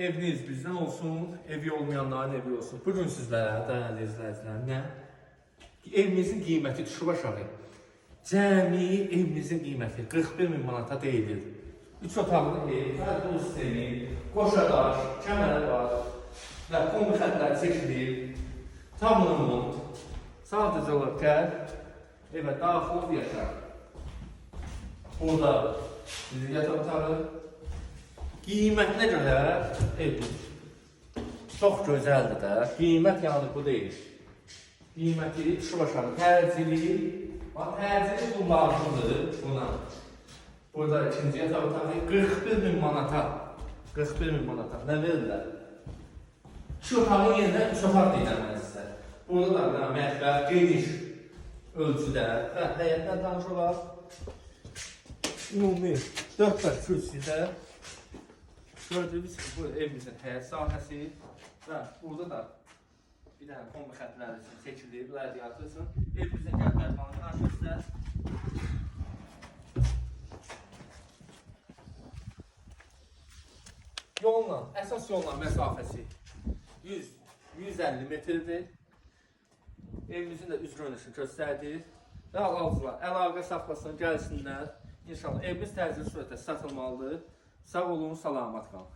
Eviniz bizden olsun, evi olmayanların evi olsun. Bugün sizlere, değerli izleyiciler, ne? Evimizin qiyməti düşüb aşağı. Cəmi evimizin qiyməti 41.000 manata deyilir. 3 otaqlı ev, fərqli sistemi, qoşadaş, kəməri var və kombi xətləri çəkilir. Tamamın sadəcə olaraq gəl, evə daxil olub yaşar. Burada bizim yataq otağı. Qiymətinə görə ev çox gözəldir də. Qiymət yəni bu deyil. Qiyməti düşüb aşağı. Təcili bu lazımdır buna. Burada ikinci yataq otağı 41.000 manata. 41.000 manata. Nə verirlər? Şu otağın yerinə 3 otaq deyirəm mən sizə. Burada da mətbəx geniş ölçüdə və həyətdən tanış olar. Ümumi 4 bət kürsüdə. Gördüğünüz gibi bu evimizin həyət sahəsi və burada da bir dənə kombi xətləri üçün çəkilir, radiatör üçün. Evimizin gəlməkmanı qarşısında yolla, əsas yolla məsafəsi 100-150 metrdir. Evimizin də üz görünüşünü göstərdir və alıcılar əlaqə saxlasın, gəlsinlər. İnşallah evimiz təcili surətdə satılmalıdır. Sağ olun, salamat qalın.